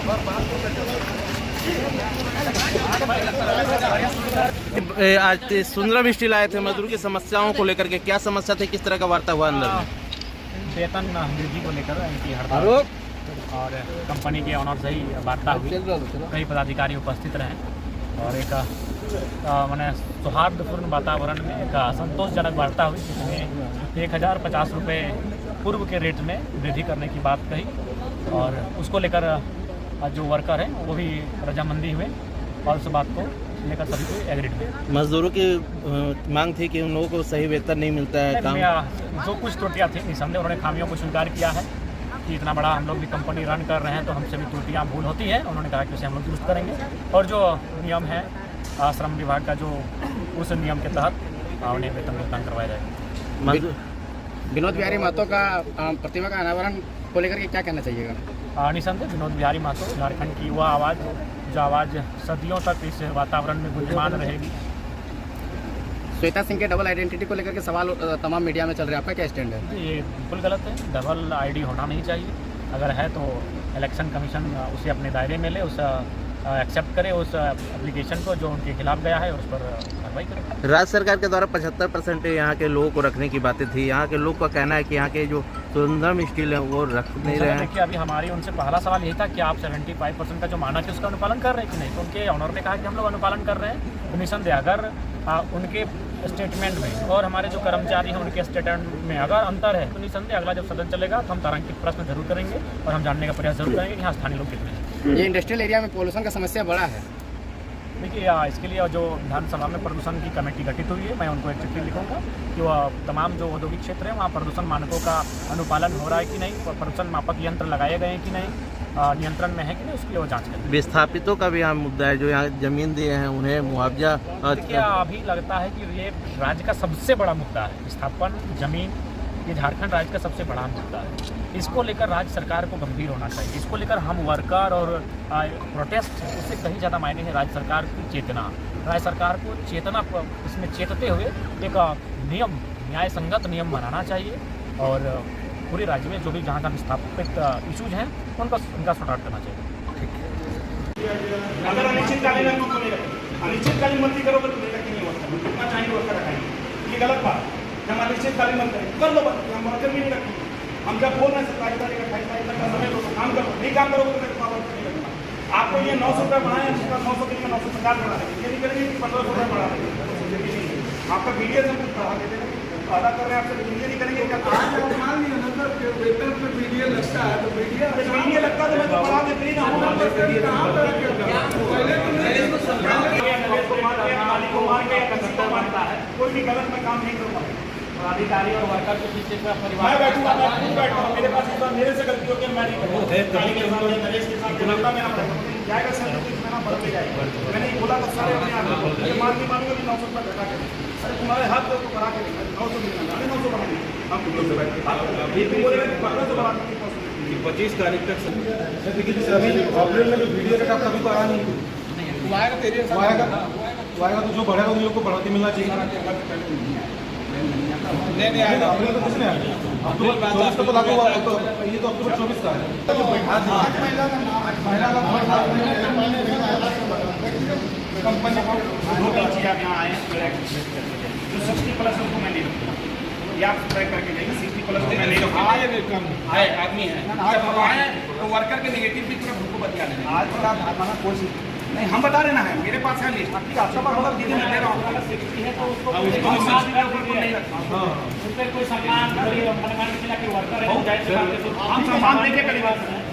आज सुंदरम स्टील आए थे मजदूर की समस्याओं को लेकर के, क्या समस्या थी, किस तरह का वार्ता हुआ अंदर में? वेतन वृद्धि को लेकर इनकी हड़ताल और कंपनी के ऑनर से ही वार्ता हुई। कई पदाधिकारी उपस्थित रहे और एक मैंने सौहार्दपूर्ण वातावरण में एक संतोषजनक वार्ता हुई, जिसमें 1050 रुपये पूर्व के रेट में वृद्धि करने की बात कही और उसको लेकर जो वर्कर हैं वो भी रजामंदी हुए और उस बात को लेकर सभी को एग्रीड हुए। मजदूरों की मांग थी कि उन लोगों को सही वेतन नहीं मिलता है। काम जो कुछ त्रुटियाँ थी निसंदेह उन्होंने खामियों को स्वीकार किया है कि इतना बड़ा हम लोग भी कंपनी रन कर रहे हैं तो हमसे भी त्रुटियाँ भूल होती है। उन्होंने कहा कि उसे हम लोग दुरुस्त करेंगे और जो नियम है श्रम विभाग का, जो उस नियम के तहत उन्हें वेतन भुगतान करवाया जाएगा। विनोद बिहारी महतो का प्रतिमा का अनावरण को लेकर के क्या कहना चाहिएगा? निसंदेह विनोद बिहारी महतो झारखंड की वह आवाज़ जो आवाज़ सदियों तक इस वातावरण में गुंजमान रहेगी। श्वेता सिंह के डबल आइडेंटिटी को लेकर के सवाल तमाम मीडिया में चल रहे हैं, आपका क्या स्टैंड है? ये बिल्कुल गलत है, डबल आईडी होना नहीं चाहिए। अगर है तो इलेक्शन कमीशन उसे अपने दायरे में ले, उस एक्सेप्ट करे उस एप्लीकेशन को जो उनके खिलाफ गया है और उस पर कार्रवाई करे। राज्य सरकार के द्वारा 75% यहाँ के लोगों को रखने की बातें थी। यहाँ के लोग का कहना है कि यहाँ के जो सुंदरम स्टील है वो रख नहीं रहे हैं। देखिए, अभी हमारी उनसे पहला सवाल यही था कि आप 75% का जो मानक है उसका अनुपालन कर रहे हैं कि नहीं, तो उनके ऑनर ने कहा कि हम लोग अनुपालन कर रहे हैं। तो निसंदेह अगर उनके स्टेटमेंट में और हमारे जो कर्मचारी हैं उनके स्टेटमेंट में अगर अंतर है तो निसंदेह अगला जब सदन चलेगा तो हम तारांकित प्रश्न जरूर करेंगे और हम जानने का प्रयास जरूर करेंगे कि यहाँ स्थानीय लोग कितने हैं। ये इंडस्ट्रियल एरिया में पोल्यूशन का समस्या बड़ा है। देखिए, इसके लिए जो विधानसभा में प्रदूषण की कमेटी गठित हुई है, मैं उनको एक चिट्ठी लिखूंगा कि वह तमाम जो औद्योगिक क्षेत्र है वहाँ प्रदूषण मानकों का अनुपालन हो रहा है कि नहीं, प्रदूषण मापक यंत्र लगाए गए हैं कि नहीं, नियंत्रण में है कि नहीं, उसके लिए वो जांच करें। विस्थापितों का भी यहाँ मुद्दा है, जो यहाँ जमीन दिए हैं उन्हें मुआवजा। देखिए, अभी लगता है कि ये राज्य का सबसे बड़ा मुद्दा है, विस्थापन जमीन, ये झारखंड राज्य का सबसे बड़ा मुद्दा है। इसको लेकर राज्य सरकार को गंभीर होना चाहिए। इसको लेकर हम वर्कर और प्रोटेस्ट, उससे कहीं ज़्यादा मायने है राज्य सरकार की चेतना। राज्य सरकार को चेतना इसमें चेतते हुए एक नियम, न्याय संगत नियम बनाना चाहिए और पूरे राज्य में जो भी जहाँ का विस्थापित इशूज हैं उनका सॉर्ट आउट करना चाहिए। अगर अनिश्चितकालीन भर्ती करोगे तो नहीं होता, कितना चाहेंगे वर्कर रखाएंगे, ये गलत बात। जब अनिश्चितकालीन भर्ती कर लो, हम वर्कर भी नहीं रखेंगे। हम जब बोल रहे हैं 27 तारीख 28 तारीख तक का समय दो, काम करो, नहीं काम करोगे तो वर्कर नहीं रखना। आपको ये 900 रुपये बढ़ाएं, 900 के लिए 950 बढ़ा देंगे, ये नहीं करेंगे कि 1500 रुपये बढ़ा देंगे। आपका BDS हम कुछ बढ़ा देते हैं, अदा कर रहे हैं आपसे, ये नहीं करेंगे। मान लिया मतलब वेतन पे BDS लगता है तो BDS लगता है तो मैं तो बढ़ा देते ही ना। कोई भी गलत में काम नहीं करूँगा। अधिकारी और वर्कर के पीछे का परिवार मैं बैठूंगा, मैं खुद बैठूंगा, मेरे पास इस बार मेरे से गलती होगी, मैं नहीं करूँगा। नरेश के साथ लगता मेरा जाएगा सर, महीना बढ़ के जाएगा। मैंने बोला तो सारे अपने आप ये मान नहीं मानूंगा कि 900 रुपये घटा के सर तुम्हारे हाथ को बढ़ा के 900 मिलना, 900 बढ़ाएंगे हम लोग से बैठे बोलेगा कि 1500 बढ़ा देंगे 25 तारीख तक। लेकिन अभी अप्रैल में जो वीडियो कटा कभी तो आया नहीं, आएगा तो जो बढ़ेगा उन लोग को बढ़ाती मिलना चाहिए। नहीं आएगा, अप्रैल तो कुछ नहीं आएगा, अक्टूबर 24 को तो लागू हुआ, तो ये तो अक्टूबर 24 का है। कंपनी को 2-3 चीज़ आप यहाँ आए जो 60+ उनको मैं नहीं रखूँगा, ये आप ट्राई करके जाइए। 60+ को मैं नहीं रखूँगा, है आदमी है जब आए तो वर्कर के नेगेटिव भी पूरा ग्रुप को बतिया लेंगे। आज तक आप हमारा कोशिश नहीं, हम बता देना है, मेरे पास है लिस्ट, आपका मतलब दीदी मैं दे रहा हूँ। 60 है तो उसको नहीं रखना, उस पर कोई सम्मान वर्कर हम सम्मान दे के करीब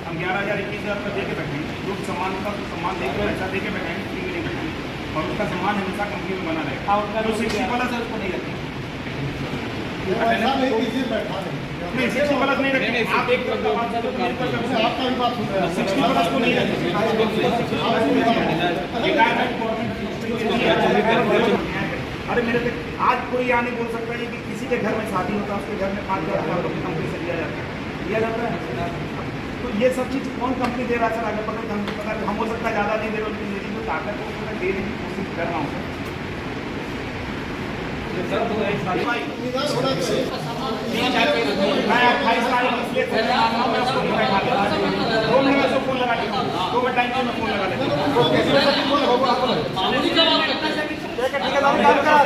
हम 11,000-21,000 रुपये दे के बैठेंगे। लोग सम्मान का सम्मान दे के पैसा दे के बैठेंगे, फ्री में नहीं बैठेंगे और उसका सम्मान हमेशा कंपनी में बना रहेगा। जो 60+ है उसको नहीं रखेंगे, 60+ नहीं रखेंगे। आप एक आपका भी बात 60+ को नहीं रखेंगे। अरे मेरे पे आज कोई यहाँ नहीं बोल सकता है कि किसी के घर में शादी होता है, उसके घर में 5,000 रुपये कंपनी से दिया जाता है। तो ये सब चीज़ कौन कंपनी दे रहा है सर? अगर पता हमको पता हम हो सकता है ज़्यादा नहीं दे रहे, लेकिन तो ताकत को देने की कोशिश कर रहा हूँ मैं 28 तारीख इसलिए 2 महीने से फोन लगा 2 मिनट टाइम में फोन लगा लेता हूँ। ठेकेदार काम करा